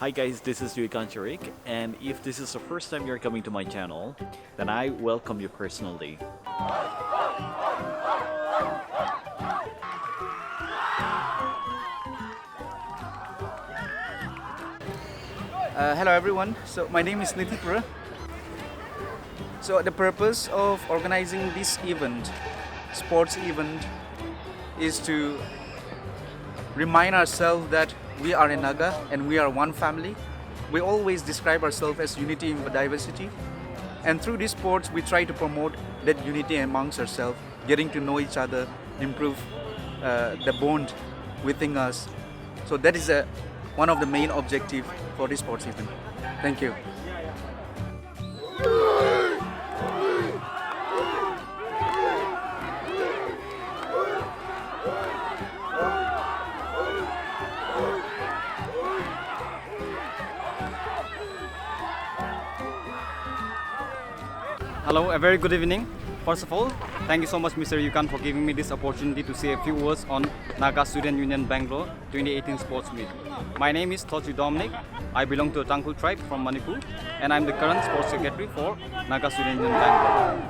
Hi guys, this is Yuikan, and if this is the first time you're coming to my channel, then I welcome you personally. Hello everyone, so my name is Nitipura. So the purpose of organizing this event, sports event, is to remind ourselves that we are a Naga and we are one family. We always describe ourselves as unity in diversity, and through these sports we try to promote that unity amongst ourselves, getting to know each other, improve the bond within us. So that is one of the main objectives for this sports event. Thank you. Hello, a very good evening. First of all, thank you so much Mr. Yukan for giving me this opportunity to say a few words on Naga Student Union Bangalore 2018 Sports Meet. My name is Thochi Dominic. I belong to a Tangkhul tribe from Manipur, and I'm the current sports secretary for Naga Student Union Bangalore.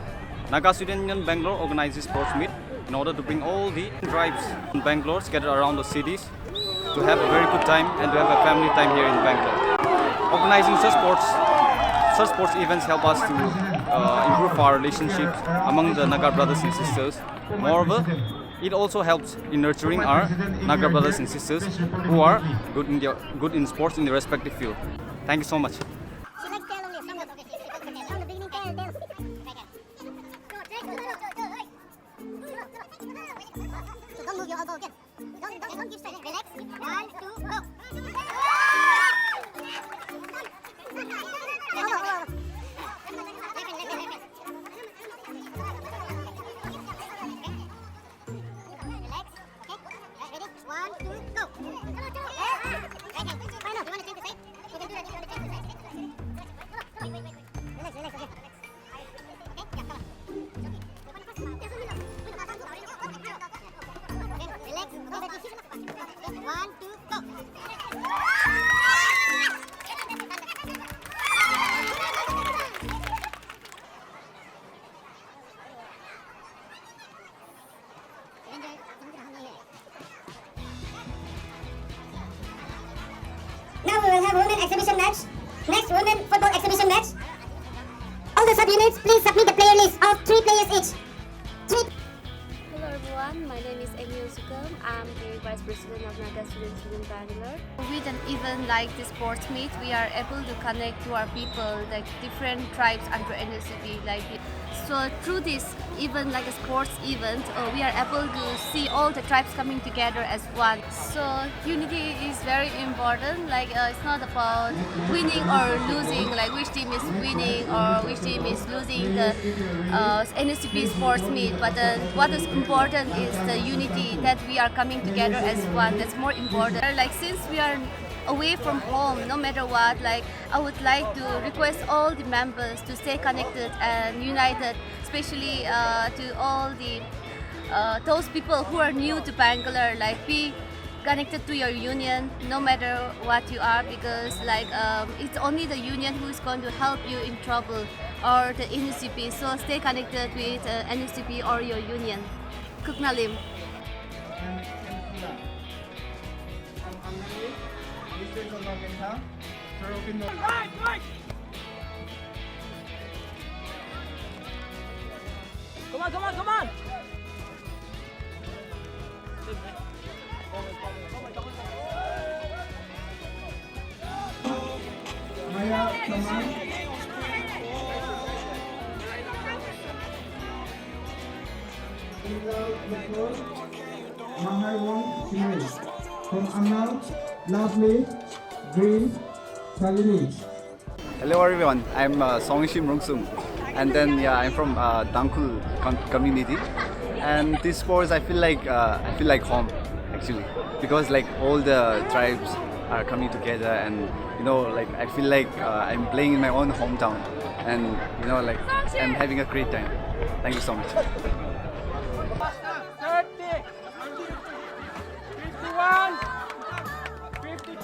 Naga Student Union Bangalore organizes sports meet in order to bring all the tribes in Bangalore scattered around the cities to have a very good time and to have a family time here in Bangalore. Organizing such sports events help us to improve our relationships among the Naga brothers and sisters. Moreover, it also helps in nurturing our Naga brothers and sisters who are good in sports in their respective field. Thank you so much. Don't move your elbow again. Don't give straight. Relax. 1, 2, go. Now we will have women exhibition match. Next, women football exhibition match. All the sub-units, please submit the player list of 3 players each. Hello everyone, my name is Amy Osukam. I'm the Vice President of Naga Students in Bangalore. With an event like the sports meet, we are able to connect to our people, like different tribes under NSCP. So through this event, like a sports event, we are able to see all the tribes coming together as one. So unity is very important. It's not about winning or losing, like which team is winning or which team is losing the NSCP sports meet. But what is important is the unity that we are coming together as one. That's more important. Since we are away from home, no matter what, I would like to request all the members to stay connected and united, especially to all the those people who are new to Bangalore. Be connected to your union, no matter what you are, because it's only the union who is going to help you in trouble, or the NSCP. So stay connected with NSCP or your union. Kuknalim. Come on! Maya, come on. Maharwan Chile. From Anna, Lovely, Green, Chalini. Hello everyone, I'm Songshim Rungsung, and then I'm from Tangkhul community, and this sports I feel like home actually, because all the tribes are coming together, and I feel like I'm playing in my own hometown, and I'm having a great time. Thank you so much. 30, 51, 52.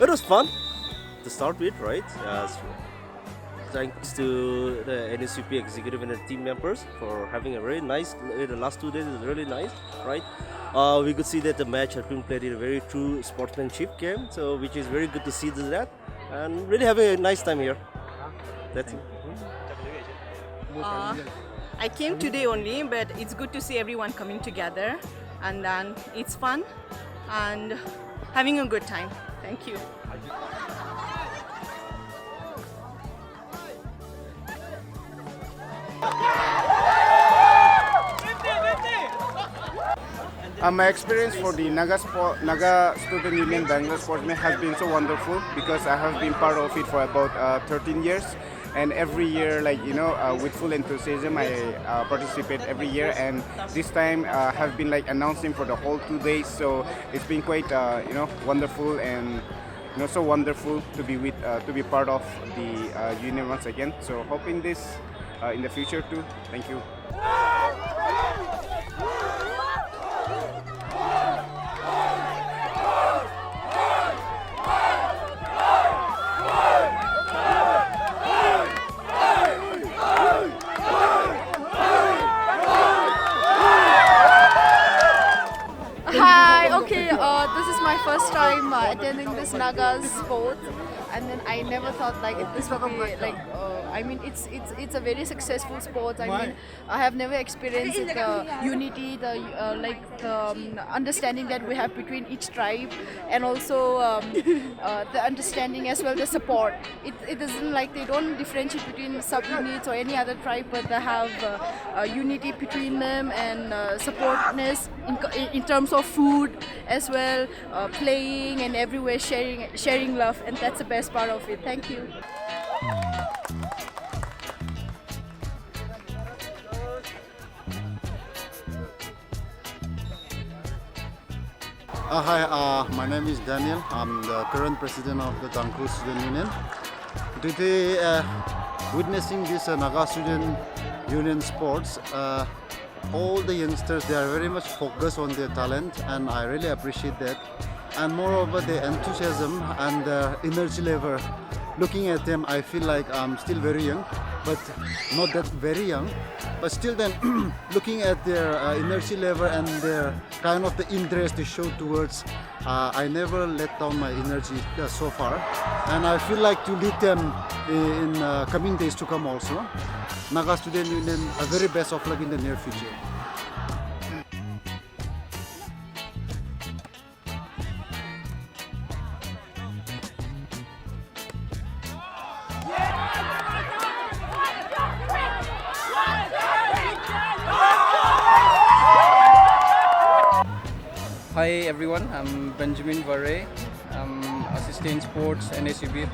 It was fun to start with, right? Thanks to the NSUP executive and the team members for having a very nice. The last 2 days is really nice, right? We could see that the match has been played in a very true sportsmanship game, so which is very good to see that, and really having a nice time here. That's it. I came today only, but it's good to see everyone coming together, and then it's fun and having a good time. Thank you. My experience for the Naga Student Union Bangalore Sport Meet has been so wonderful because I have been part of it for about 13 years, and every year, with full enthusiasm, I participate every year. And this time, have been announcing for the whole 2 days. So it's been quite wonderful, and so wonderful to be part of the union once again. So hoping this in the future too. Thank you. This is my first time attending this Nagas sport, and then I never thought this would be it's a very successful sport. I have never experienced the unity, the understanding that we have between each tribe, and also the understanding as well, the support. It isn't they don't differentiate between sub-units or any other tribe, but they have unity between them and supportness in terms of food as well, playing and everywhere sharing love, and that's the best part of it. Thank you. Hi, my name is Daniel. I'm the current president of the Bangalore Student Union. Today, witnessing this Naga Student Union sports, all the youngsters, they are very much focused on their talent, and I really appreciate that. And moreover, the enthusiasm and the energy level. Looking at them, I feel like I'm still very young, but not that very young. But still then, looking at their energy level and their kind of the interest they show towards, I never let down my energy so far. And I feel like to lead them in coming days to come also. Naga Student Union, a very best of luck in the near future. Hi everyone, I'm Benjamin Varey. I'm assistant sports NSUB.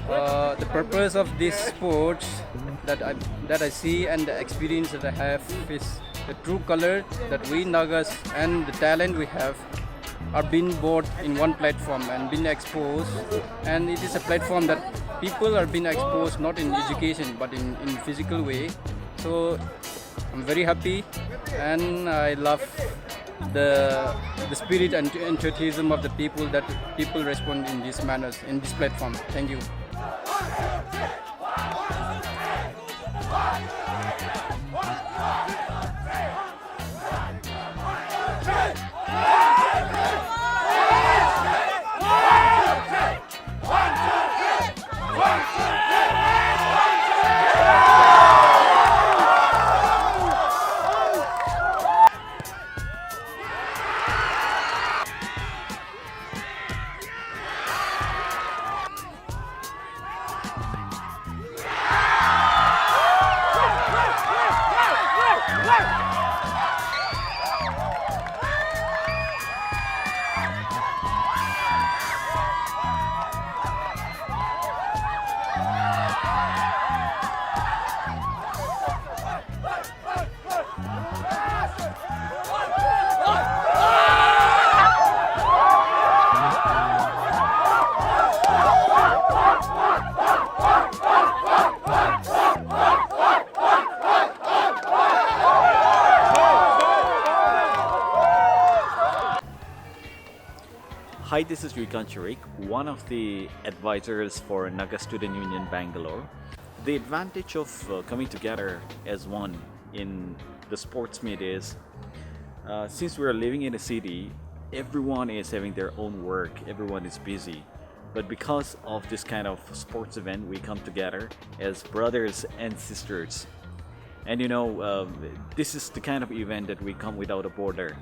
The purpose of this sports that I see and the experience that I have is the true color that we Nagas and the talent we have are being brought in one platform and being exposed, and it is a platform that people are being exposed not in education but in physical way. So I'm very happy, and I love the spirit and enthusiasm of the people that people respond in these manners in this platform. Thank you. Hi, this is Yukan Charik, one of the advisors for Naga Student Union Bangalore. The advantage of coming together as one in the sports meet is since we're living in a city, everyone is having their own work, everyone is busy. But because of this kind of sports event, we come together as brothers and sisters. And this is the kind of event that we come without a border.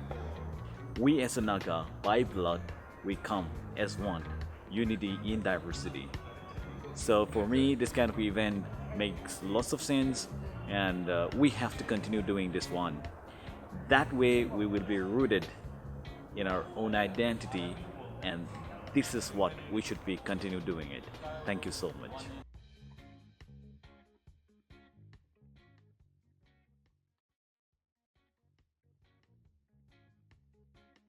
We as a Naga, by blood, we come as one, unity in diversity. So for me, this kind of event makes lots of sense, and we have to continue doing this one. That way, we will be rooted in our own identity, and this is what we should be continue doing it. Thank you so much.